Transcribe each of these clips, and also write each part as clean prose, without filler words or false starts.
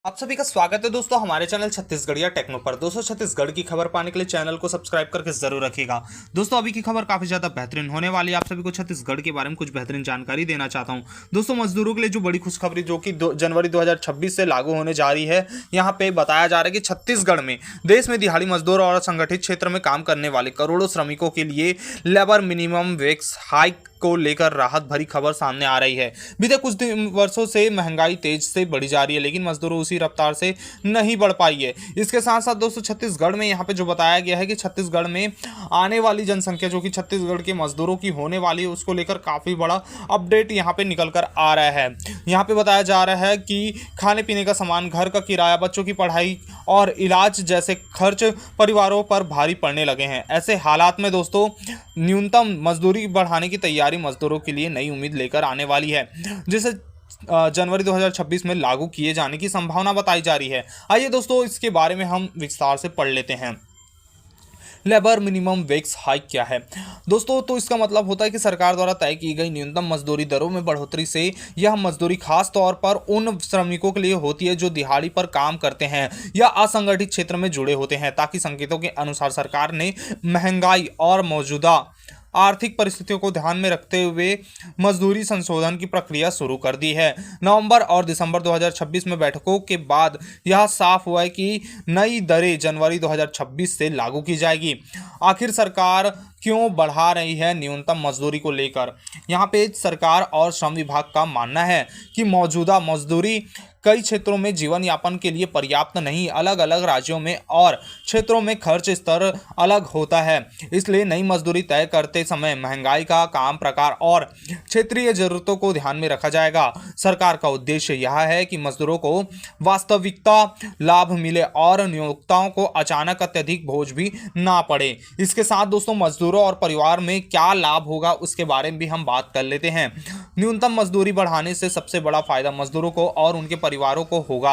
आप सभी का स्वागत है दोस्तों हमारे चैनल छत्तीसगढ़िया टेक्नो पर। दोस्तों छत्तीसगढ़ की खबर पाने के लिए चैनल को सब्सक्राइब करके जरूर रखिएगा। दोस्तों अभी की खबर काफी ज्यादा बेहतरीन होने वाली है। आप सभी को छत्तीसगढ़ के बारे में कुछ बेहतरीन जानकारी देना चाहता हूं। दोस्तों मजदूरों के लिए जो बड़ी खुशखबरी जो कि जनवरी 2026 से लागू होने जा रही है, यहाँ पे बताया जा रहा है कि छत्तीसगढ़ में देश में दिहाड़ी मजदूर और असंगठित क्षेत्र में काम करने वाले करोड़ों श्रमिकों के लिए लेबर मिनिमम वेज हाइक को लेकर राहत भरी खबर सामने आ रही है। बीते कुछ वर्षों से महंगाई तेज से बढ़ी जा रही है, लेकिन मजदूरों उसी रफ्तार से नहीं बढ़ पाई है। इसके साथ साथ दोस्तों छत्तीसगढ़ में यहाँ पे जो बताया गया है कि छत्तीसगढ़ में आने वाली जनसंख्या जो कि छत्तीसगढ़ के मजदूरों की होने वाली है, उसको लेकर काफी बड़ा अपडेट यहाँ पे निकल कर आ रहा है। यहाँ पे बताया जा रहा है कि खाने पीने का सामान, घर का किराया, बच्चों की पढ़ाई और इलाज जैसे खर्च परिवारों पर भारी पड़ने लगे हैं। ऐसे हालात में दोस्तों न्यूनतम मजदूरी बढ़ाने की तैयारी मजदूरों के लिए नई उम्मीद लेकर आने वाली है, जिसे जनवरी 2026 में लागू किए जाने की संभावना बताई जा रही है। आइए दोस्तों इसके बारे में हम विस्तार से पढ़ लेते हैं। लेबर मिनिमम वेज हाइक क्या है दोस्तों? तो इसका मतलब होता है कि सरकार द्वारा तय की गई न्यूनतम मजदूरी दरों में बढ़ोतरी से यह मजदूरी खास तौर पर उन श्रमिकों के लिए होती है जो दिहाड़ी पर काम करते हैं या असंगठित क्षेत्र में जुड़े होते हैं, ताकि संकेतों के अनुसार सरकार ने महंगाई और मौजूदा आर्थिक परिस्थितियों को ध्यान में रखते हुए मजदूरी संशोधन की प्रक्रिया शुरू कर दी है। नवंबर और दिसंबर 2026 में बैठकों के बाद यह साफ हुआ है कि नई दरें जनवरी 2026 से लागू की जाएगी। आखिर सरकार क्यों बढ़ा रही है न्यूनतम मजदूरी को लेकर? यहाँ पे सरकार और श्रम विभाग का मानना है कि मौजूदा मजदूरी कई क्षेत्रों में जीवन यापन के लिए पर्याप्त नहीं, अलग अलग राज्यों में और क्षेत्रों में खर्च स्तर अलग होता है। इसलिए नई मजदूरी तय करते समय महंगाई का काम प्रकार और क्षेत्रीय जरूरतों को ध्यान में रखा जाएगा। सरकार का उद्देश्य यह है कि मजदूरों को वास्तविकता लाभ मिले और नियोक्ताओं को अचानक अत्यधिक बोझ भी ना पड़े। इसके साथ दोस्तों मजदूरों और परिवार में क्या लाभ होगा उसके बारे में भी हम बात कर लेते हैं। न्यूनतम मजदूरी बढ़ाने से सबसे बड़ा फायदा मजदूरों को और उनके परिवारों को होगा।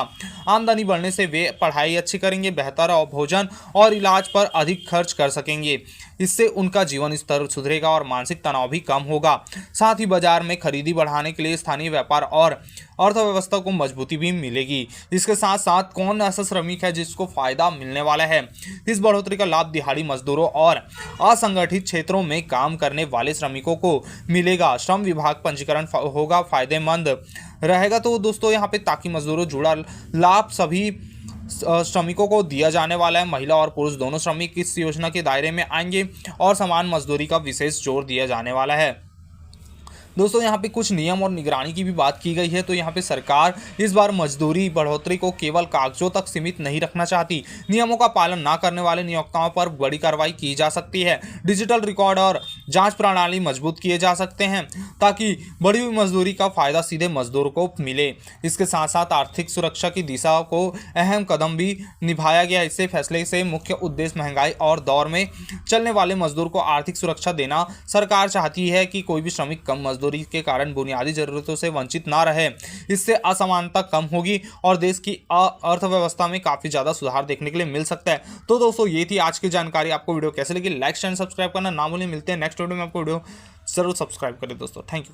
आमदनी बढ़ने से वे पढ़ाई अच्छी करेंगे, बेहतर और भोजन और इलाज पर अधिक खर्च कर सकेंगे। इससे उनका जीवन स्तर सुधरेगा और मानसिक तनाव भी कम होगा। साथ ही बाजार में खरीदी बढ़ाने के लिए स्थानीय व्यापार और अर्थव्यवस्था को मजबूती भी मिलेगी। इसके साथ साथ कौन ऐसा श्रमिक है जिसको फायदा मिलने वाला है? इस बढ़ोतरी का लाभ दिहाड़ी मजदूरों और असंगठित क्षेत्रों में काम करने वाले श्रमिकों को मिलेगा। श्रम विभाग पंजीकरण होगा फायदेमंद रहेगा। तो दोस्तों यहाँ पे ताकि मजदूरों जुड़ा लाभ सभी श्रमिकों को दिया जाने वाला है। महिला और पुरुष दोनों श्रमिक इस योजना के दायरे में आएंगे और समान मजदूरी का विशेष जोर दिया जाने वाला है। दोस्तों यहाँ पे कुछ नियम और निगरानी की भी बात की गई है। तो यहाँ पे सरकार इस बार मजदूरी बढ़ोतरी को केवल कागजों तक सीमित नहीं रखना चाहती। नियमों का पालन ना करने वाले नियोक्ताओं पर बड़ी कार्रवाई की जा सकती है। डिजिटल रिकॉर्ड और जांच प्रणाली मजबूत किए जा सकते हैं ताकि बढ़ी हुई मजदूरी का फायदा सीधे मजदूर को मिले। इसके साथ साथ आर्थिक सुरक्षा की दिशा को अहम कदम भी निभाया गया। इससे फैसले से मुख्य उद्देश्य महंगाई और दौर में चलने वाले मजदूर को आर्थिक सुरक्षा देना। सरकार चाहती है कि कोई भी श्रमिक कम मजदूरी के कारण बुनियादी जरूरतों से वंचित ना रहे। इससे असमानता कम होगी और देश की अर्थव्यवस्था में काफी ज्यादा सुधार देखने के लिए मिल सकता है। तो दोस्तों ये थी आज की जानकारी। आपको वीडियो कैसे लगी? लाइक शेयर सब्सक्राइब करना ना भूलें। मिलते हैं नेक्स्ट वीडियो में। आपको वीडियो जरूर सब्सक्राइब करें दोस्तों। Thank you.